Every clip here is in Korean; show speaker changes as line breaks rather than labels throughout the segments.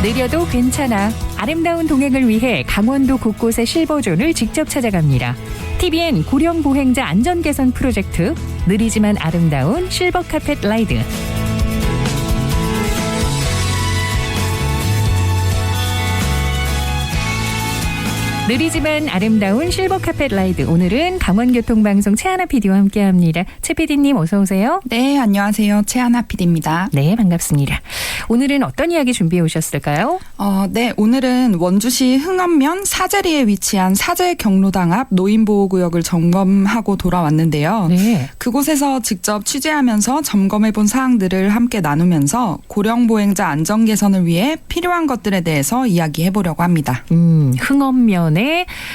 느려도 괜찮아. 아름다운 동행을 위해 강원도 곳곳의 실버존을 직접 찾아갑니다. TVN 고령보행자 안전개선 프로젝트 느리지만 아름다운 실버카펫 라이드. 느리지만 아름다운 실버카펫 라이드. 오늘은 강원교통방송 최하나 PD와 함께합니다. 최 PD님 어서 오세요.
네, 안녕하세요. 최하나 PD입니다.
네, 반갑습니다. 오늘은 어떤 이야기 준비해 오셨을까요?
네, 오늘은 원주시 흥원면 사제리에 위치한 사제 경로당 앞 노인보호구역을 점검하고 돌아왔는데요.
네.
그곳에서 직접 취재하면서 점검해본 사항들을 함께 나누면서 고령보행자 안전 개선을 위해 필요한 것들에 대해서 이야기해보려고 합니다.
흥원면의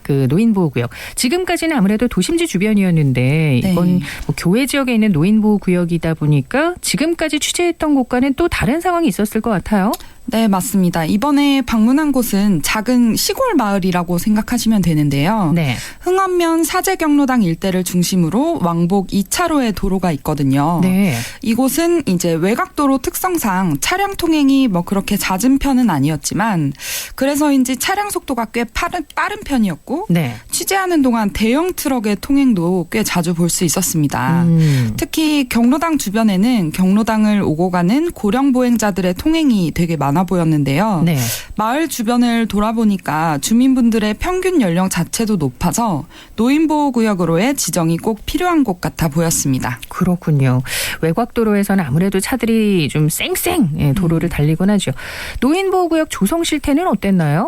그 노인보호구역. 지금까지는 아무래도 도심지 주변이었는데 이건 뭐 교외 지역에 있는 노인보호구역이다 보니까 지금까지 취재했던 곳과는 또 다른 상황이 있었을 것 같아요.
네, 맞습니다. 이번에 방문한 곳은 작은 시골 마을이라고 생각하시면 되는데요.
네.
흥원면 사제경로당 일대를 중심으로 왕복 2차로의 도로가 있거든요.
네.
이곳은 이제 외곽도로 특성상 차량 통행이 뭐 그렇게 잦은 편은 아니었지만 그래서인지 차량 속도가 꽤 빠른 편이었고
네.
취재하는 동안 대형 트럭의 통행도 꽤 자주 볼 수 있었습니다. 특히 경로당 주변에는 경로당을 오고 가는 고령 보행자들의 통행이 되게 많아 보였는데요.
네.
마을 주변을 돌아보니까 주민분들의 평균 연령 자체도 높아서 노인보호구역으로의 지정이 꼭 필요한 곳 같아 보였습니다.
그렇군요. 외곽도로에서는 아무래도 차들이 좀 쌩쌩 도로를 달리곤 하죠. 노인보호구역 조성 실태는 어땠나요?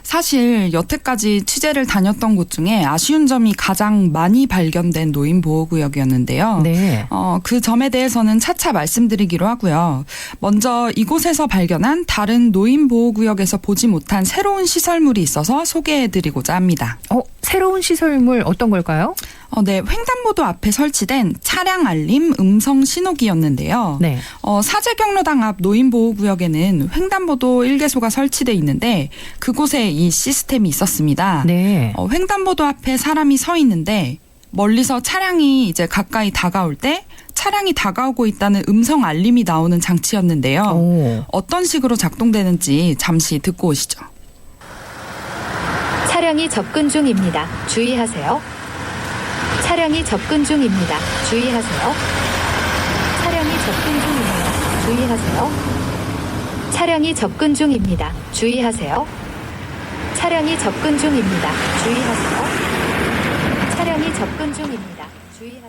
사실 여태까지 취재를 다녔던 곳 중에 아쉬운 점이 가장 많이 발견된 노인보호구역이었는데요.
네.
그 점에 대해서는 차차 말씀드리기로 하고요. 먼저 이곳에서 발견한 다른 노인보호구역에서 보지 못한 새로운 시설물이 있어서 소개해드리고자 합니다.
새로운 시설물 어떤 걸까요?
네, 횡단보도 앞에 설치된 차량 알림 음성 신호기였는데요.
네.
사제경로당 앞 노인보호구역에는 횡단보도 1개소가 설치돼 있는데 그곳에 이 시스템이 있었습니다.
네.
횡단보도 앞에 사람이 서 있는데 멀리서 차량이 이제 가까이 다가올 때 차량이 다가오고 있다는 음성 알림이 나오는 장치였는데요. 어떤 식으로 작동되는지 잠시 듣고 오시죠.
차량이 접근 중입니다. 주의하세요. 차량이 접근 중입니다. 주의하세요. 차량이 접근 중입니다. 주의하세요. 차량이 접근 중입니다. 주의하세요. 차량이 접근 중입니다. 주의하세요. 차량이 접근 중입니다. 주의하세요.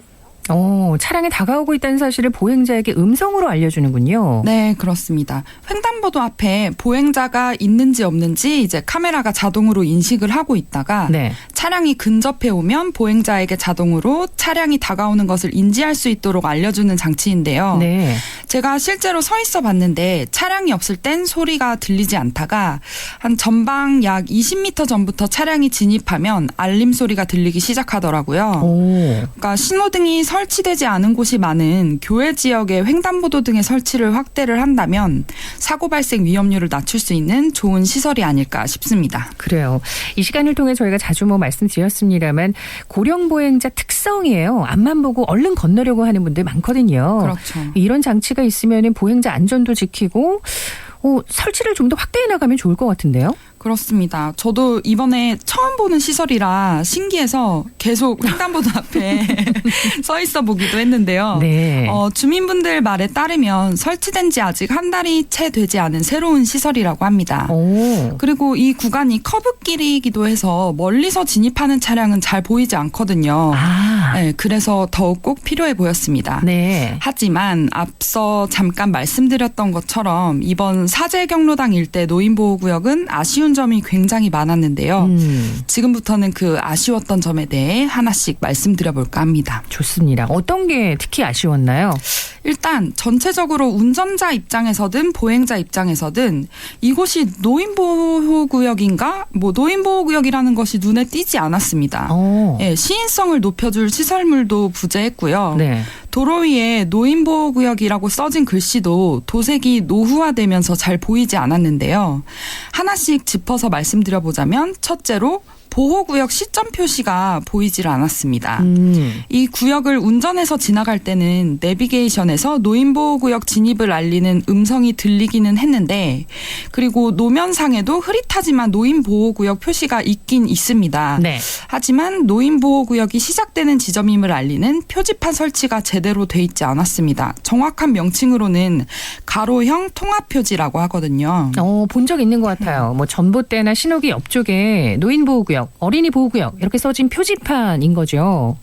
차량이 다가오고 있다는 사실을 보행자에게 음성으로 알려주는군요.
네, 그렇습니다. 횡단보도 앞에 보행자가 있는지 없는지 이제 카메라가 자동으로 인식을 하고 있다가
네.
차량이 근접해 오면 보행자에게 자동으로 차량이 다가오는 것을 인지할 수 있도록 알려주는 장치인데요.
네.
제가 실제로 서 있어 봤는데 차량이 없을 땐 소리가 들리지 않다가 한 전방 약 20m 전부터 차량이 진입하면 알림 소리가 들리기 시작하더라고요. 그러니까 신호등이 설치되지 않은 곳이 많은 교외 지역의 횡단보도 등의 설치를 확대를 한다면 사고 발생 위험률을 낮출 수 있는 좋은 시설이 아닐까 싶습니다.
그래요. 이 시간을 통해 저희가 자주 말씀드렸습니다만 고령보행자 특성이에요. 앞만 보고 얼른 건너려고 하는 분들 많거든요.
그렇죠.
이런 장치가 있으면 보행자 안전도 지키고 설치를 좀 더 확대해 나가면 좋을 것 같은데요.
그렇습니다. 저도 이번에 처음 보는 시설이라 신기해서 계속 횡단보도 앞에 서 있어 보기도 했는데요.
네.
주민분들 말에 따르면 설치된 지 아직 한 달이 채 되지 않은 새로운 시설이라고 합니다. 그리고 이 구간이 커브길이기도 해서 멀리서 진입하는 차량은 잘 보이지 않거든요. 네, 그래서 더욱 꼭 필요해 보였습니다.
네.
하지만 앞서 잠깐 말씀드렸던 것처럼 이번 사제경로당 일대 노인보호구역은 아쉬운 점이 굉장히 많았는데요. 지금부터는 그 아쉬웠던 점에 대해 하나씩 말씀드려볼까 합니다.
좋습니다. 어떤 게 특히 아쉬웠나요?
일단 전체적으로 운전자 입장에서든 보행자 입장에서든 이곳이 노인보호구역인가? 노인보호구역이라는 것이 눈에 띄지 않았습니다. 예, 시인성을 높여줄 시설물도 부재했고요.
네.
도로 위에 노인보호구역이라고 써진 글씨도 도색이 노후화되면서 잘 보이지 않았는데요. 하나씩 짚어서 말씀드려보자면 첫째로 보호구역 시점 표시가 보이질 않았습니다. 이 구역을 운전해서 지나갈 때는 내비게이션에서 노인보호구역 진입을 알리는 음성이 들리기는 했는데, 그리고 노면상에도 흐릿하지만 노인보호구역 표시가 있긴 있습니다.
네.
하지만 노인보호구역이 시작되는 지점임을 알리는 표지판 설치가 제대로 돼 있지 않았습니다. 정확한 명칭으로는 가로형 통합표지라고 하거든요.
본 적 있는 것 같아요. 뭐 전봇대나 신호기 옆쪽에 노인보호구역, 어린이보호구역 이렇게 써진 표지판인 거죠.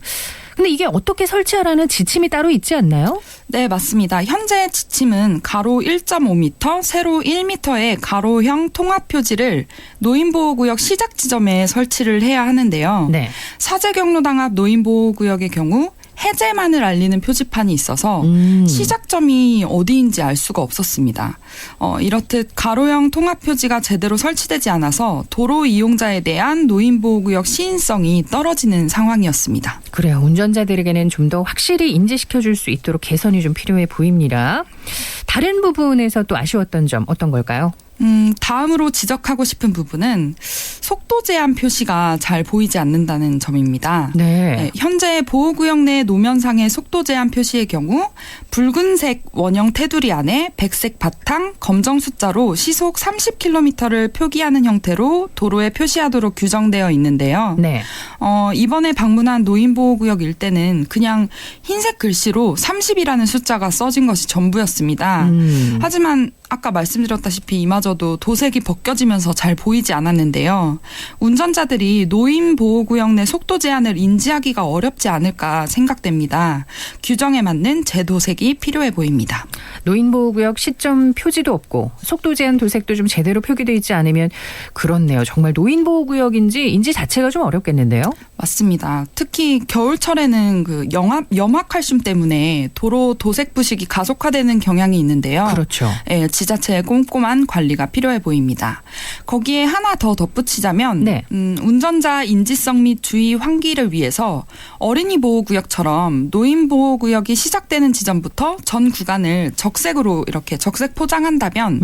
근데 이게 어떻게 설치하라는 지침이 따로 있지 않나요?
네, 맞습니다. 현재 지침은 가로 1.5m, 세로 1m의 가로형 통합 표지를 노인보호구역 시작 지점에 설치를 해야 하는데요.
네.
사제경로당 앞 노인보호구역의 경우 해제만을 알리는 표지판이 있어서 시작점이 어디인지 알 수가 없었습니다. 이렇듯 가로형 통합 표지가 제대로 설치되지 않아서 도로 이용자에 대한 노인보호구역 시인성이 떨어지는 상황이었습니다.
그래요. 운전자들에게는 좀 더 확실히 인지시켜 줄 수 있도록 개선이 좀 필요해 보입니다. 다른 부분에서 또 아쉬웠던 점 어떤 걸까요?
다음으로 지적하고 싶은 부분은 속도 제한 표시가 잘 보이지 않는다는 점입니다.
네.
현재 보호구역 내 노면상의 속도 제한 표시의 경우 붉은색 원형 테두리 안에 백색 바탕, 검정 숫자로 시속 30km를 표기하는 형태로 도로에 표시하도록 규정되어 있는데요.
네.
이번에 방문한 노인보호구역 일대는 그냥 흰색 글씨로 30이라는 숫자가 써진 것이 전부였습니다. 하지만 아까 말씀드렸다시피 이마저도 도색이 벗겨지면서 잘 보이지 않았는데요. 운전자들이 노인보호구역 내 속도 제한을 인지하기가 어렵지 않을까 생각됩니다. 규정에 맞는 재도색이 필요해 보입니다.
노인보호구역 시점 표지도 없고 속도 제한 도색도 좀 제대로 표기되어 있지 않으면 그렇네요. 정말 노인보호구역인지 인지 자체가 좀 어렵겠는데요.
맞습니다. 특히 겨울철에는 그 염화칼슘 때문에 도로 도색 부식이 가속화되는 경향이 있는데요.
그렇죠.
예, 지자체의 꼼꼼한 관리가 필요해 보입니다. 거기에 하나 더 덧붙이자면
네.
운전자 인지성 및 주의 환기를 위해서 어린이 보호구역처럼 노인 보호구역이 시작되는 지점부터 전 구간을 적색으로 이렇게 적색 포장한다면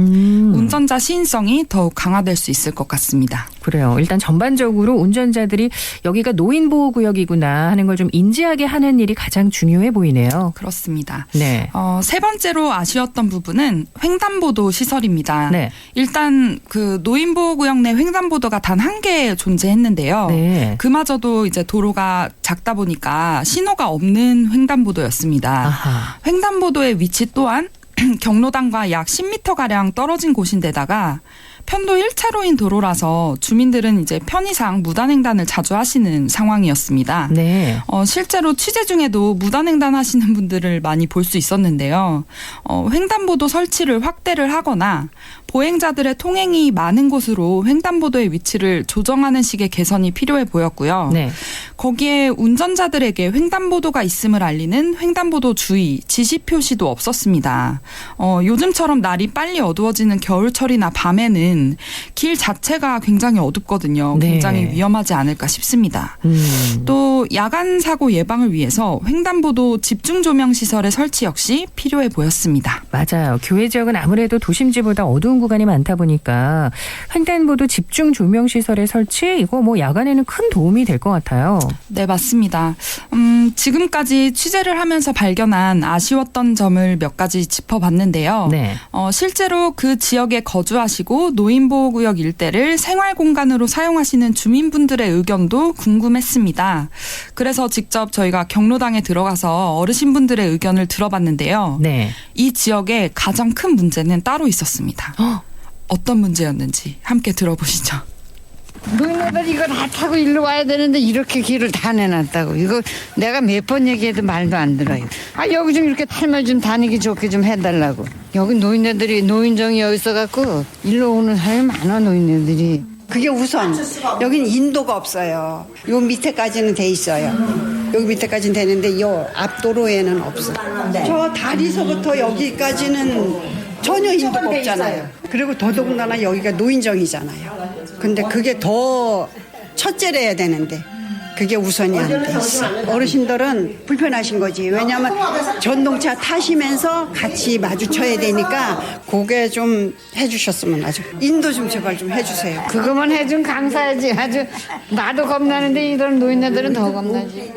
운전자 시인성이 더욱 강화될 수 있을 것 같습니다.
그래요. 일단 전반적으로 운전자들이 여기가 노인보호구역이구나 하는 걸 좀 인지하게 하는 일이 가장 중요해 보이네요.
그렇습니다.
네.
세 번째로 아쉬웠던 부분은 횡단보도 시설입니다.
네.
일단 그 노인보호구역 내 횡단보도가 단 한 개 존재했는데요.
네.
그마저도 이제 도로가 작다 보니까 신호가 없는 횡단보도였습니다.
아하.
횡단보도의 위치 또한 경로당과 약 10m가량 떨어진 곳인데다가 편도 1차로인 도로라서 주민들은 이제 편의상 무단횡단을 자주 하시는 상황이었습니다.
네.
실제로 취재 중에도 무단횡단 하시는 분들을 많이 볼 수 있었는데요. 횡단보도 설치를 확대를 하거나 보행자들의 통행이 많은 곳으로 횡단보도의 위치를 조정하는 식의 개선이 필요해 보였고요.
네.
거기에 운전자들에게 횡단보도가 있음을 알리는 횡단보도 주의, 지시 표시도 없었습니다. 요즘처럼 날이 빨리 어두워지는 겨울철이나 밤에는 길 자체가 굉장히 어둡거든요.
네.
굉장히 위험하지 않을까 싶습니다. 또 야간 사고 예방을 위해서 횡단보도 집중 조명 시설의 설치 역시 필요해 보였습니다.
맞아요. 교외 지역은 아무래도 도심지보다 어두운 구간이 많다 보니까 횡단보도 집중 조명 시설의 설치 이거 뭐 야간에는 큰 도움이 될 것 같아요.
네, 맞습니다. 지금까지 취재를 하면서 발견한 아쉬웠던 점을 몇 가지 짚어봤는데요.
네.
실제로 그 지역에 거주하시고 노인보호구역 일대를 생활공간으로 사용하시는 주민분들의 의견도 궁금했습니다. 그래서 직접 저희가 경로당에 들어가서 어르신분들의 의견을 들어봤는데요.
네.
이 지역의 가장 큰 문제는 따로 있었습니다. 어떤 문제였는지 함께 들어보시죠.
노인네들 이거 다 타고 일로 와야 되는데 이렇게 길을 다 내놨다고. 이거 내가 몇 번 얘기해도 말도 안 들어요. 여기 좀 이렇게 탈면 좀 다니기 좋게 좀 해달라고. 여기 노인네들이 노인정이 여기 있어갖고 일로 오는 사람이 많아 노인네들이.
그게 우선 여기는 인도가 없어요. 요 밑에까지는 돼 있어요. 여기 밑에까지는 되는데 요 앞도로에는 없어. 저 다리서부터 여기까지는 전혀 인도가 없잖아요. 그리고 더더군다나 여기가 노인정이잖아요. 근데 그게 더 첫째로 해야 되는데 그게 우선이 안 돼 있어. 어르신들은 불편하신 거지. 왜냐하면 전동차 타시면서 같이 마주쳐야 되니까 그게 좀 해주셨으면 아주 인도 좀 제발 좀 해주세요.
그거만 해준 감사하지. 아주 나도 겁나는데 이런 노인네들은 더 겁나지.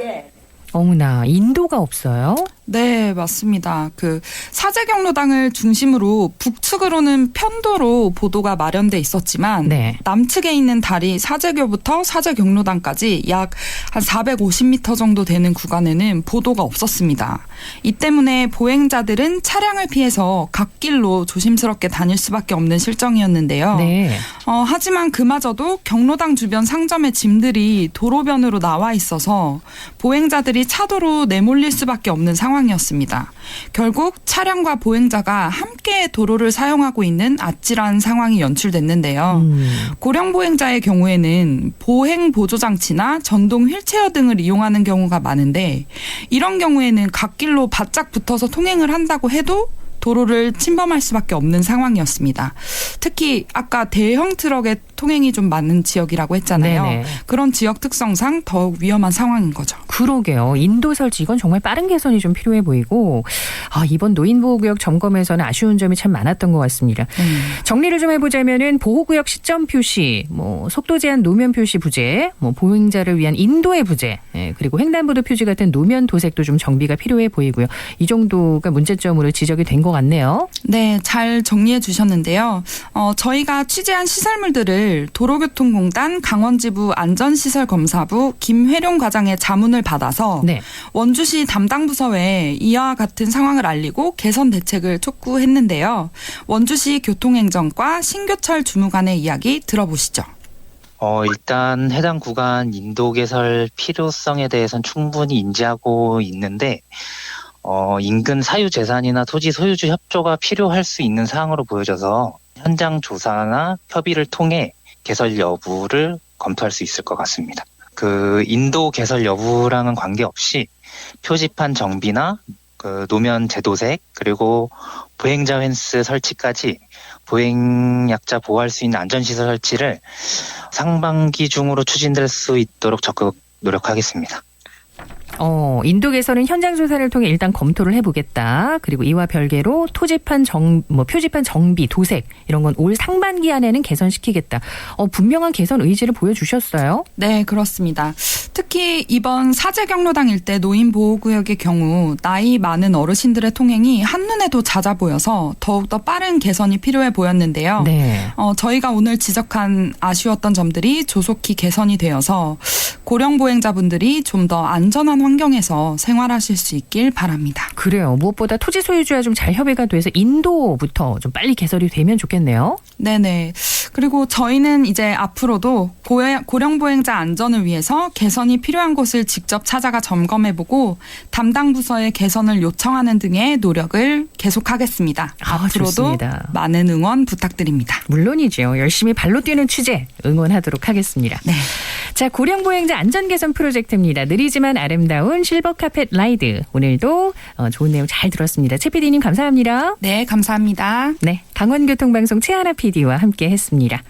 어머나, 인도가 없어요?
네, 맞습니다. 그 사제 경로당을 중심으로 북측으로는 편도로 보도가 마련돼 있었지만
네.
남측에 있는 다리 사제교부터 사제 경로당까지 약 한 450m 정도 되는 구간에는 보도가 없었습니다. 이 때문에 보행자들은 차량을 피해서 갓길로 조심스럽게 다닐 수밖에 없는 실정이었는데요.
네.
하지만 그마저도 경로당 주변 상점의 짐들이 도로변으로 나와 있어서 보행자들이 차도로 내몰릴 수밖에 없는 상황이었습니다. 결국 차량과 보행자가 함께 도로를 사용하고 있는 아찔한 상황이 연출됐는데요. 고령 보행자의 경우에는 보행 보조 장치나 전동 휠체어 등을 이용하는 경우가 많은데 이런 경우에는 갓길로 바짝 붙어서 통행을 한다고 해도 도로를 침범할 수밖에 없는 상황이었습니다. 특히 아까 대형 트럭의 통행이 좀 많은 지역이라고 했잖아요.
네네.
그런 지역 특성상 더욱 위험한 상황인 거죠.
그러게요. 인도 설치 이건 정말 빠른 개선이 좀 필요해 보이고 이번 노인보호구역 점검에서는 아쉬운 점이 참 많았던 것 같습니다. 정리를 좀 해보자면은 보호구역 시점 표시, 속도 제한 노면 표시 부재, 보행자를 위한 인도의 부재, 그리고 횡단보도 표지 같은 노면 도색도 좀 정비가 필요해 보이고요. 이 정도가 문제점으로 지적이 된 것 같네요.
네, 잘 정리해 주셨는데요. 저희가 취재한 시설물들을 도로교통공단 강원지부 안전시설검사부 김회룡 과장의 자문을 받아서
네.
원주시 담당 부서에 이와 같은 상황을 알리고 개선 대책을 촉구했는데요. 원주시 교통행정과 신교철 주무관의 이야기 들어보시죠.
일단 해당 구간 인도 개설 필요성에 대해서는 충분히 인지하고 있는데 인근 사유재산이나 토지 소유주 협조가 필요할 수 있는 사항으로 보여져서 현장 조사나 협의를 통해 개설 여부를 검토할 수 있을 것 같습니다. 그 인도 개설 여부랑은 관계없이 표지판 정비나 그 노면 재도색 그리고 보행자 펜스 설치까지 보행약자 보호할 수 있는 안전시설 설치를 상반기 중으로 추진될 수 있도록 적극 노력하겠습니다.
인도 개설은 현장 조사를 통해 일단 검토를 해보겠다. 그리고 이와 별개로 표지판 정비, 도색 이런 건 올 상반기 안에는 개선시키겠다. 분명한 개선 의지를 보여주셨어요.
네, 그렇습니다. 특히 이번 사제 경로당 일대 노인 보호구역의 경우 나이 많은 어르신들의 통행이 한눈에도 잦아 보여서 더욱더 빠른 개선이 필요해 보였는데요.
네.
저희가 오늘 지적한 아쉬웠던 점들이 조속히 개선이 되어서 고령 보행자분들이 좀 더 안전한 환경에서 생활하실 수 있길 바랍니다.
그래요. 무엇보다 토지 소유주와 좀 잘 협의가 돼서 인도부터 좀 빨리 개설이 되면 좋겠네요.
네네. 그리고 저희는 이제 앞으로도 고령 보행자 안전을 위해서 개선이 필요한 곳을 직접 찾아가 점검해보고 담당 부서에 개선을 요청하는 등의 노력을 계속하겠습니다. 앞으로도
좋습니다.
많은 응원 부탁드립니다.
물론이죠. 열심히 발로 뛰는 취재 응원하도록 하겠습니다.
네.
자, 고령 보행자 안전 개선 프로젝트입니다. 느리지만 아름다운 실버 카펫 라이드. 오늘도 좋은 내용 잘 들었습니다. 최 PD님 감사합니다.
네, 감사합니다.
네, 강원교통방송 최하나 PD와 함께 했습니다.